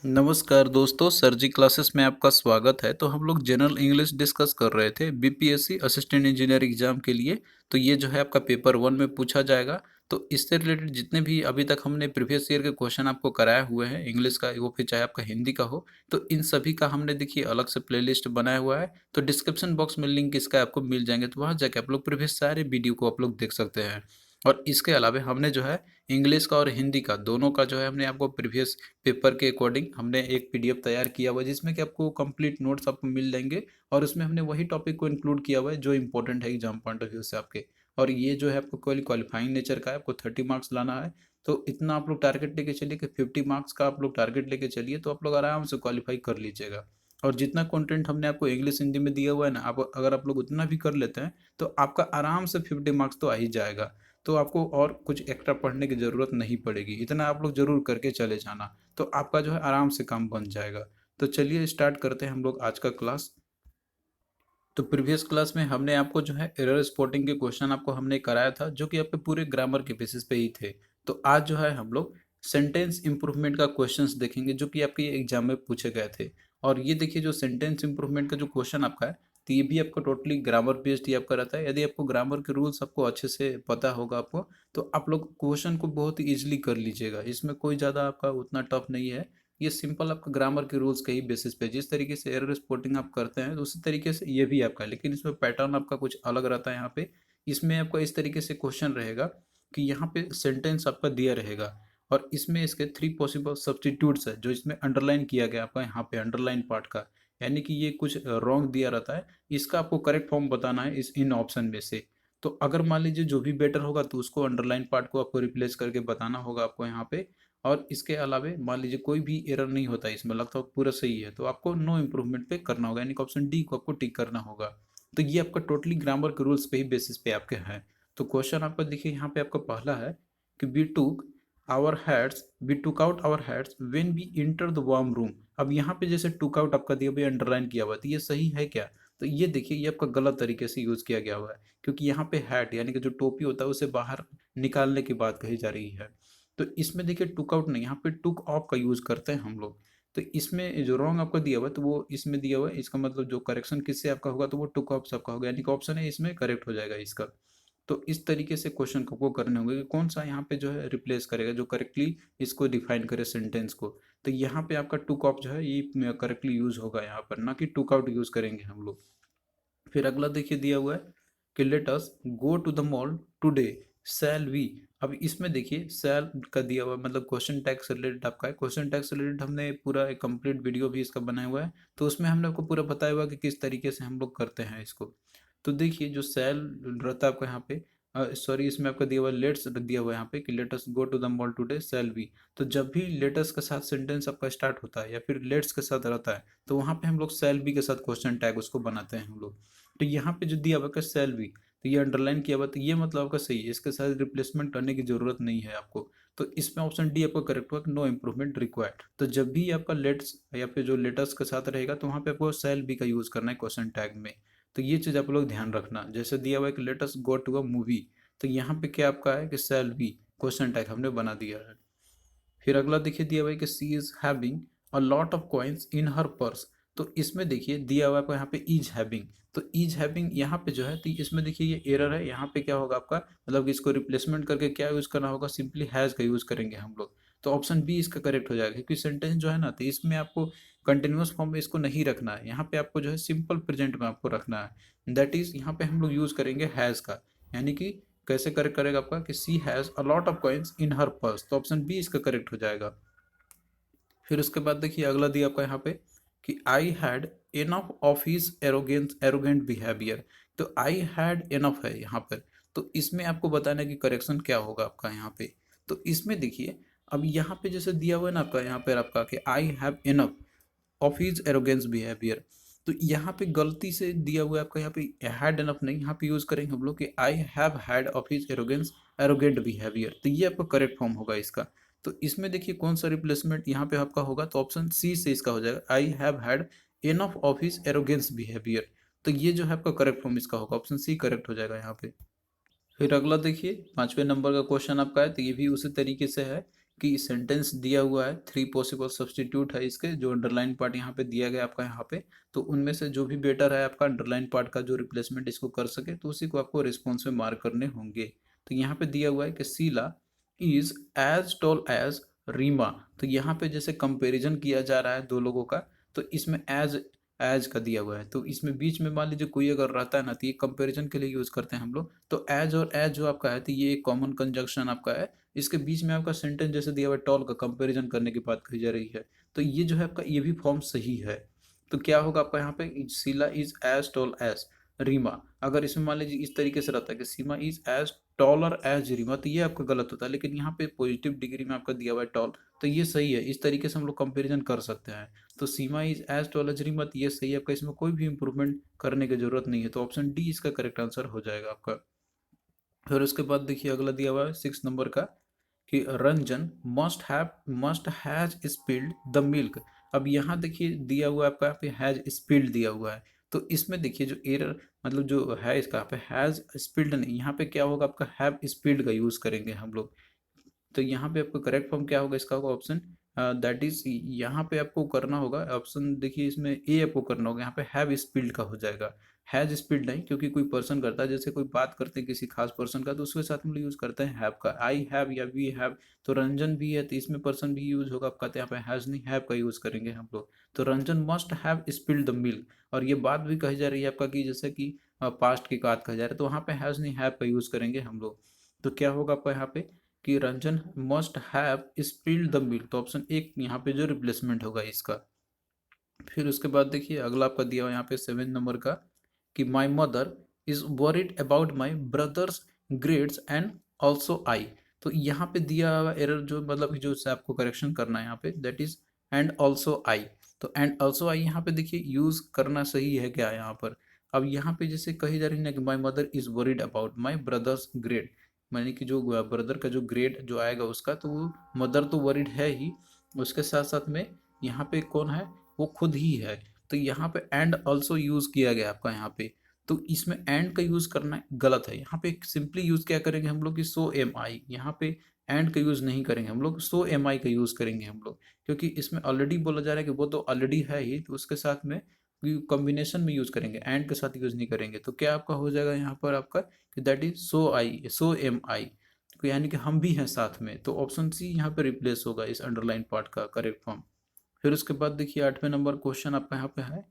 नमस्कार दोस्तों, सर जी क्लासेस में आपका स्वागत है। तो हम लोग जनरल इंग्लिश डिस्कस कर रहे थे बीपीएससी असिस्टेंट इंजीनियर एग्जाम के लिए। तो ये जो है आपका पेपर 1 में पूछा जाएगा। तो इससे रिलेटेड जितने भी अभी तक हमने प्रीवियस ईयर के क्वेश्चन आपको कराए हुए हैं इंग्लिश का, वो फिर चाहे आपका हिंदी का हो, तो इन सभी का हमने देखिए अलग से प्लेलिस्ट बनाया हुआ है। तो डिस्क्रिप्शन बॉक्स में लिंक इसका आपको मिल जाएंगे, तो वहाँ जाके आप लोग प्रीवियस सारे वीडियो को आप लोग देख सकते हैं। और इसके अलावा हमने जो है इंग्लिश का और हिंदी का दोनों का जो है हमने आपको प्रीवियस पेपर के अकॉर्डिंग हमने एक पीडीएफ तैयार किया हुआ है, जिसमें कि आपको कंप्लीट नोट्स आपको मिल जाएंगे। और उसमें हमने वही टॉपिक को इंक्लूड किया हुआ है जो इंपॉर्टेंट है एग्जाम पॉइंट ऑफ व्यू से आपके। और ये जो है आपको क्वालिफाइंग नेचर का है, आपको 30 मार्क्स लाना है। तो इतना आप लोग टारगेट लेके चलिए कि 50 मार्क्स का आप लोग टारगेट लेके चलिए, तो आप लोग आराम से क्वालिफाई कर लीजिएगा। और जितना कंटेंट हमने आपको इंग्लिश हिंदी में दिया हुआ है ना, आप अगर आप लोग उतना भी कर लेते हैं तो आपका आराम से 50 मार्क्स तो आ ही जाएगा। तो आपको और कुछ एक्स्ट्रा पढ़ने की ज़रूरत नहीं पड़ेगी, इतना आप लोग ज़रूर करके चले जाना। तो आपका जो है आराम से काम बन जाएगा। तो चलिए स्टार्ट करते हैं हम लोग आज का क्लास। तो प्रीवियस क्लास में हमने आपको जो है एरर स्पॉटिंग के क्वेश्चन आपको हमने कराया था, जो कि आपके पूरे ग्रामर के बेसिस पे ही थे। तो आज जो है हम लोग सेंटेंस इंप्रूवमेंट का क्वेश्चंस देखेंगे, जो कि आपके एग्जाम में पूछे गए थे। और ये देखिए, जो सेंटेंस इंप्रूवमेंट का जो क्वेश्चन आपका है, तो ये भी आपका टोटली ग्रामर बेस्ड ही आपका रहता है। यदि आपको ग्रामर के रूल्स आपको अच्छे से पता होगा आपको, तो आप लोग क्वेश्चन को बहुत ही ईजिली कर लीजिएगा। इसमें कोई ज़्यादा आपका उतना टफ नहीं है। ये सिंपल आपका ग्रामर के रूल्स के ही बेसिस पे, जिस तरीके से एरर स्पॉटिंग आप करते हैं, तो उसी तरीके से ये भी आपका है। लेकिन इसमें पैटर्न आपका कुछ अलग रहता है। यहाँ पे इसमें आपका इस तरीके से क्वेश्चन रहेगा कि यहाँ पे सेंटेंस आपका दिया रहेगा, और इसमें इसके 3 पॉसिबल सब्स्टिट्यूट्स है, जो इसमें अंडरलाइन किया गया आपका यहाँ पे अंडरलाइन पार्ट का। यानी कि ये कुछ रॉन्ग दिया रहता है, इसका आपको करेक्ट फॉर्म बताना है इस इन ऑप्शन में से। तो अगर मान लीजिए जो भी बेटर होगा, तो उसको अंडरलाइन पार्ट को आपको रिप्लेस करके बताना होगा आपको यहाँ पे। और इसके अलावे मान लीजिए कोई भी एरर नहीं होता है इसमें, लगता है पूरा सही है, तो आपको नो इम्प्रूवमेंट पे करना होगा, यानी कि ऑप्शन डी को आपको टिक करना होगा। तो ये आपका टोटली ग्रामर के रूल्स पे ही बेसिस पे आपके हैं। तो क्वेश्चन आपका देखिए, यहाँ पे आपका पहला है कि we took out our heads when we enter the warm room. अब यहाँ पे जैसे टुक आउट आपका दिया हुआ अंडरलाइन किया हुआ है, तो ये सही है क्या? तो ये देखिए, ये आपका गलत तरीके से यूज किया गया हुआ है, क्योंकि यहाँ पे हैट यानी कि जो टोपी होता है उसे बाहर निकालने की बात कही जा रही है। तो इसमें देखिए टुक आउट नहीं, यहाँ पे टुक ऑफ का यूज करते हैं हम लोग। तो इसमें जो रॉन्ग आपका दिया हुआ है, तो वो इसमें दिया हुआ है, इसका मतलब जो करेक्शन किससे आपका होगा, तो वो टुक ऑफ से आपका होगा, यानी कि ऑप्शन है इसमें करेक्ट हो जाएगा इसका। तो इस तरीके से क्वेश्चन को करने होंगे कि कौन सा यहाँ पे जो है रिप्लेस करेगा, जो करेक्टली इसको डिफाइन करे सेंटेंस को। तो यहाँ पे आपका टुक ऑफ जो है ये करेक्टली यूज होगा यहाँ पर, ना कि टुक आउट यूज करेंगे हम लोग। फिर अगला देखिए दिया हुआ है कि let us go to the mall today, shall we. अब इसमें देखिए शैल का दिया हुआ है, मतलब क्वेश्चन टैग से रिलेटेड आपका है। क्वेश्चन टैग से रिलेटेड हमने पूरा एक कंप्लीट वीडियो भी इसका बनाया हुआ है, तो उसमें हमने आपको पूरा बताया हुआ है कि किस तरीके से हम लोग करते हैं इसको। तो देखिए जो शैल रहता है आपका यहाँ पे, सॉरी इसमें आपका दिया हुआ है लेट्स दिया हुआ है यहाँ पे कि let us go to the mall today shall we. तो जब भी लेटस के साथ सेंटेंस आपका स्टार्ट होता है या फिर लेट्स के साथ रहता है, तो वहाँ पे हम लोग शैल बी के साथ क्वेश्चन टैग उसको बनाते हैं हम लोग। तो यहाँ पे जो दिया हुआ है सेल भी, तो ये अंडरलाइन किया हुआ, तो ये मतलब आपका सही है, इसके साथ रिप्लेसमेंट करने की जरूरत नहीं है आपको। तो इसमें ऑप्शन डी आपका करेक्ट हुआ, नो इम्प्रूवमेंट रिक्वायर्ड। तो जब भी आपका लेट्स या फिर जो लेटस के साथ रहेगा, तो वहाँ पे आपको सेल बी का यूज करना है क्वेश्चन टैग में। तो ये चीज आप लोग ध्यान रखना। जैसे दिया हुआ है कि let's go to a movie, तो यहाँ पे क्या आपका है कि सेल बी क्वेश्चन टैग हमने बना दिया है। फिर अगला देखिए दिया हुआ है कि she is having a lot of coins in her purse. तो इसमें देखिए दिया हुआ है आपको यहाँ पे इज हैविंग। तो इज हैविंग यहाँ पे जो है, तो इसमें देखिए ये एरर है। यहाँ पे क्या होगा आपका, मतलब कि इसको रिप्लेसमेंट करके क्या यूज करना होगा, सिंपली हैज का यूज करेंगे हम लोग। तो ऑप्शन बी इसका करेक्ट हो जाएगा, क्योंकि सेंटेंस जो है ना, तो इसमें आपको कंटिन्यूअस फॉर्म में इसको नहीं रखना है। यहाँ पे आपको जो है सिंपल प्रेजेंट में आपको रखना है। दैट इज यहाँ पे हम लोग यूज करेंगे हैज का, यानी कि कैसे करेक्ट करेगा आपका कि she has a lot of coins in her purse. तो ऑप्शन बी इसका करेक्ट हो जाएगा। फिर उसके बाद देखिए अगला दिया आपका यहाँ पे कि I had enough of his arrogant behaviour. तो आई हैड इनफ है यहाँ पर। तो इसमें आपको बताना कि करेक्शन क्या होगा आपका यहाँ पे। तो इसमें देखिए, अब यहाँ पे जैसे दिया हुआ है ना आपका, यहाँ पर आपका कि I have enough of his arrogance behaviour. तो यहाँ पे गलती से दिया हुआ है आपका, यहाँ पे हैड इनफ नहीं, यहाँ पे यूज करेंगे हम लोग कि I have had of his arrogant behaviour. तो ये आपका करेक्ट फॉर्म होगा इसका। तो इसमें देखिए कौन सा रिप्लेसमेंट यहाँ पे आपका होगा, तो ऑप्शन सी से इसका हो जाएगा, I have had enough of his arrogance behaviour. तो ये जो है आपका करेक्ट फॉर्म इसका होगा, ऑप्शन सी करेक्ट हो जाएगा यहाँ पे। फिर अगला देखिए 5वें नंबर का क्वेश्चन आपका है, तो ये भी उसी तरीके से है कि सेंटेंस दिया हुआ है, 3 पॉसिबल सब्स्टिट्यूट है इसके, जो अंडरलाइन पार्ट यहाँ पे दिया गया आपका यहाँ पे, तो उनमें से जो भी बेटर है आपका अंडरलाइन पार्ट का जो रिप्लेसमेंट इसको कर सके, तो उसी को आपको रिस्पॉन्स में मार्क करने होंगे। तो यहाँ पे दिया हुआ है कि Sheela is as tall as Reema. तो यहाँ पे जैसे कंपैरिजन किया जा रहा है दो लोगों का, तो इसमें एज का दिया हुआ है, तो इसमें बीच में मान लीजिए कोई अगर रहता है ना, तो ये कंपैरिजन के लिए यूज करते हैं हम लोग। तो एज और एज जो आपका है, तो ये एक कॉमन कंजंक्शन आपका है, इसके बीच में आपका सेंटेंस जैसे दिया हुआ है टॉल का कंपैरिजन करने की बात कही जा रही है, तो ये जो है आपका ये भी फॉर्म सही है। तो क्या होगा आपका यहाँ पे, Sheela is as tall as Reema. अगर इसमें मान लीजिए इस तरीके से रहता है कि Seema is as taller as Reema, तो ये आपका गलत होता है, लेकिन यहाँ पे पॉजिटिव डिग्री में आपका दिया हुआ है टॉल, तो ये सही है। इस तरीके से हम लोग कंपेरिजन कर सकते हैं। तो Seema is as tall as Reema, तो ये सही है आपका, इसमें कोई भी इंप्रूवमेंट करने की जरूरत नहीं है, तो ऑप्शन डी इसका करेक्ट आंसर हो जाएगा आपका। फिर उसके बाद देखिए अगला दिया हुआ है 6 नंबर का, कि Ranjan must has spilled the milk. अब यहाँ देखिए दिया हुआ है आपका यहाँ पे हैज स्पिल्ड दिया हुआ है, तो इसमें देखिए जो एरर मतलब जो है इसका यहाँ पे हैज स्पिल्ड नहीं, यहाँ पे क्या होगा आपका हैव स्पिल्ड का यूज करेंगे हम लोग। तो यहाँ पे आपको करेक्ट फॉर्म क्या होगा इसका, होगा ऑप्शन दैट इज, यहाँ पे आपको करना होगा ऑप्शन, देखिए इसमें ए आपको करना होगा, यहाँ पे हैव स्पिल्ड का हो जाएगा, हैज स्पिल्ड नहीं, क्योंकि कोई पर्सन करता है, जैसे कोई बात करते हैं किसी खास पर्सन का, तो उसके साथ हम लोग यूज करते हैं हैव का, आई हैव या वी हैव। तो रंजन भी है, तो इसमें पर्सन भी यूज होगा आपका, तो यहाँ पे हैज नहीं हैव का यूज करेंगे हम लोग। तो Ranjan must have spilled the milk, और ये बात भी कही जा रही है आपका कि जैसे कि पास्ट की बात कही जा रही है, तो वहाँ पे हैज नहीं हैव का यूज करेंगे हम लोग। तो क्या होगा आपका यहाँ पे कि Ranjan must have spilled the milk, तो ऑप्शन एक यहाँ पे जो रिप्लेसमेंट होगा इसका। फिर उसके बाद देखिए अगला आपका दिया हुआ यहाँ पे 7 नंबर का, कि my mother is worried about my brothers grades and also I. तो यहाँ पे दिया हुआ एरर जो मतलब कि जो से आपको करेक्शन करना है यहाँ पे, that is and also I. तो एंड ऑल्सो आई यहाँ पे देखिए यूज करना सही है क्या यहाँ पर। अब यहाँ पे जैसे कही जा रही है ना कि my mother is worried about my brothers grade, माने कि जो ब्रदर का जो ग्रेड जो आएगा उसका, तो वो मदर तो वरिड है ही, उसके साथ साथ में यहाँ पे कौन है, वो खुद ही है। तो यहाँ पे एंड ऑल्सो यूज किया गया आपका यहाँ पे, तो इसमें एंड का यूज करना गलत है। यहाँ पे सिंपली यूज क्या करेंगे हम लोग कि सो एम आई, यहाँ पे एंड का यूज नहीं करेंगे हम लोग, सो एम आई का यूज करेंगे हम लोग, क्योंकि इसमें ऑलरेडी बोला जा रहा है कि वो तो ऑलरेडी है ही, तो उसके साथ में कॉम्बिनेशन में यूज करेंगे, एंड के साथ यूज नहीं करेंगे। तो क्या आपका हो जाएगा यहाँ पर आपका कि that is so I, so am I, तो यानी कि हम भी हैं साथ में, तो ऑप्शन सी यहाँ पे रिप्लेस होगा इस अंडरलाइन पार्ट का करेक्ट फॉर्म। फिर उसके बाद देखिए 8वें नंबर क्वेश्चन आपका यहाँ पे है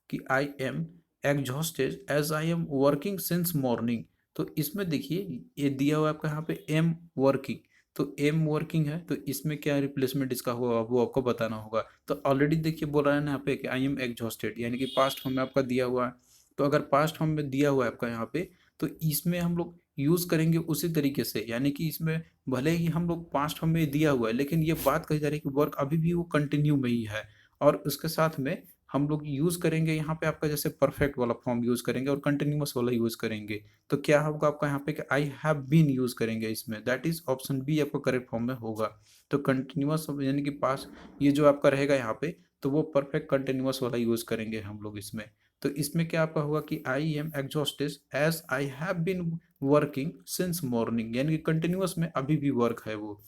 कि I am exhausted as I am working since morning. तो इसमें देखिए ये दिया हुआ है आपका यहाँ पे एम वर्किंग, तो एम वर्किंग है, तो इसमें क्या रिप्लेसमेंट इसका होगा वो आपको बताना होगा। तो ऑलरेडी देखिए बोल रहा है ना यहाँ पे कि आई एम एग्जॉस्टेड, यानी कि पास्ट फॉर्म में आपका दिया हुआ है। तो अगर पास्ट फॉर्म में दिया हुआ है आपका यहाँ पे, तो इसमें हम लोग यूज करेंगे उसी तरीके से, यानी कि इसमें भले ही हम लोग पास्ट फॉर्म में दिया हुआ है, लेकिन ये बात कही जा रही है कि वर्क अभी भी वो कंटिन्यू में ही है, और उसके साथ में हम लोग यूज करेंगे यहाँ पे आपका जैसे परफेक्ट वाला फॉर्म यूज करेंगे और कंटिन्यूअस वाला यूज करेंगे। तो क्या होगा आपका यहाँ पे कि आई हैव बीन यूज करेंगे इसमें, दैट इज ऑप्शन बी आपका करेक्ट फॉर्म में होगा। तो कंटिन्यूअस यानी कि पास ये जो आपका रहेगा यहाँ पे, तो वो परफेक्ट कंटिन्यूअस वाला यूज करेंगे हम लोग इसमें। तो इसमें क्या आपका होगा कि I am exhausted as I have been working since morning, यानी कि कंटिन्यूअस में अभी भी वर्क है वो।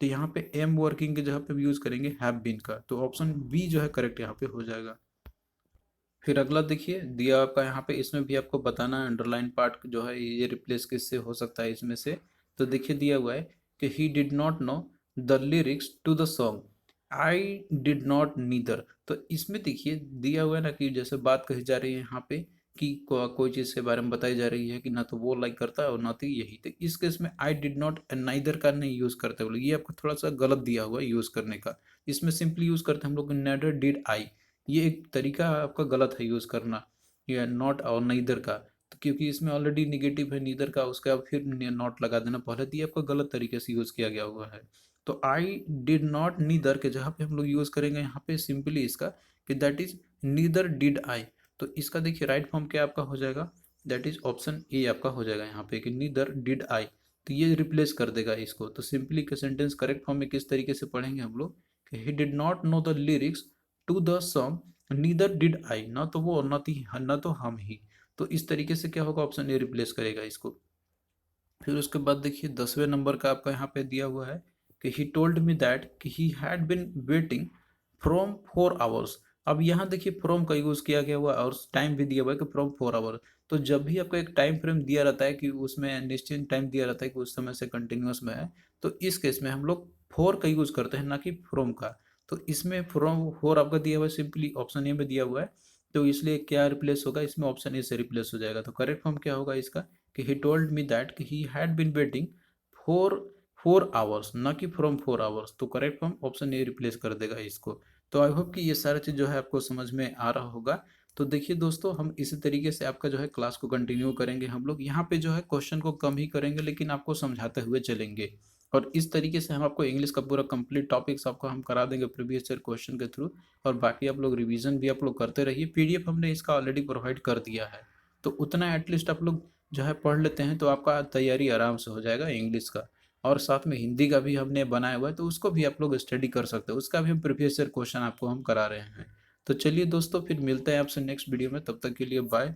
तो यहाँ पे एम वर्किंग की जगह पे भी यूज करेंगे हैव बीन का, तो ऑप्शन बी जो है करेक्ट यहाँ पे हो जाएगा। फिर अगला देखिए दिया आपका यहाँ पे, इसमें भी आपको बताना है अंडरलाइन पार्ट जो है ये रिप्लेस किससे हो सकता है इसमें से। तो देखिए दिया हुआ है कि he did not know the lyrics to the song, I did not neither. तो इसमें देखिए दिया हुआ है ना कि जैसे बात कही जा रही है यहाँ पे कि कोई चीज़ के बारे में बताई जा रही है कि ना तो वो लाइक करता है और ना तो यही, तो इस केस में आई डिड नॉट नाइदर का नहीं यूज़ करते बोले, ये आपको थोड़ा सा गलत दिया हुआ है यूज़ करने का। इसमें सिंपली यूज़ करते हैं हम लोग नेदर डिड आई, ये एक तरीका आपका गलत है यूज़ करना, या नॉट और नीदर का, तो क्योंकि इसमें ऑलरेडी निगेटिव है नीदर का, उसके बाद फिर नॉट लगा देना पहले, तो ये आपका गलत तरीके से यूज़ किया गया हुआ है। तो आई डिड नॉट नीदर के जहाँ पे हम लोग यूज़ करेंगे यहाँ पे सिंपली इसका कि दैट इज नीदर डिड आई। तो इसका देखिए राइट फॉर्म क्या आपका हो जाएगा, दैट इज ऑप्शन ए आपका हो जाएगा यहाँ पे कि नीदर डिड आई। तो ये रिप्लेस कर देगा इसको। तो सिंपली के सेंटेंस करेक्ट फॉर्म में किस तरीके से पढ़ेंगे हम लोग कि he did not know the lyrics to the song neither did I, ना तो वो और ना तो हम ही। तो इस तरीके से क्या होगा, ऑप्शन ए रिप्लेस करेगा इसको। फिर उसके बाद देखिए 10वें नंबर का आपका यहाँ पे दिया हुआ है कि ही टोल्ड मी दैट कि he had been waiting from 4 hours. अब यहाँ देखिए फ्रॉम का यूज़ किया गया हुआ और टाइम भी दिया हुआ है कि फ्रॉम 4 आवर। तो जब भी आपको एक टाइम फ्रेम दिया रहता है कि उसमें निश्चित टाइम दिया रहता है कि उस समय से कंटिन्यूस में है, तो इस केस में हम लोग फोर का यूज़ करते हैं, ना कि फ्रॉम का। तो इसमें फ्रॉम फोर आपका दिया हुआ है, सिंपली ऑप्शन ए में दिया हुआ है, तो इसलिए क्या रिप्लेस होगा इसमें, ऑप्शन ए से रिप्लेस हो जाएगा। तो करेक्ट फॉर्म क्या होगा इसका कि ही टोल्ड मी दैट कि he had been waiting for 4 hours, ना कि फ्रॉम 4 आवर्स। तो correct form option A replace कर देगा इसको। तो आई होप कि ये सारा चीज़ जो है आपको समझ में आ रहा होगा। तो देखिए दोस्तों, हम इसी तरीके से आपका जो है क्लास को कंटिन्यू करेंगे। हम लोग यहाँ पे जो है क्वेश्चन को कम ही करेंगे, लेकिन आपको समझाते हुए चलेंगे। और इस तरीके से हम आपको इंग्लिश का पूरा कंप्लीट टॉपिक्स आपको हम करा देंगे प्रीवियस ईयर क्वेश्चन के थ्रू। और बाकी आप लोग रिवीजन भी आप लोग करते रहिए। पीडीएफ हमने इसका ऑलरेडी प्रोवाइड कर दिया है, तो उतना एटलीस्ट आप लोग जो है पढ़ लेते हैं तो आपका तैयारी आराम से हो जाएगा इंग्लिश का। और साथ में हिंदी का भी हमने बनाया हुआ है, तो उसको भी आप लोग स्टडी कर सकते हो। उसका भी हम प्रीवियस ईयर क्वेश्चन आपको हम करा रहे हैं। तो चलिए दोस्तों, फिर मिलते हैं आपसे नेक्स्ट वीडियो में। तब तक के लिए बाय।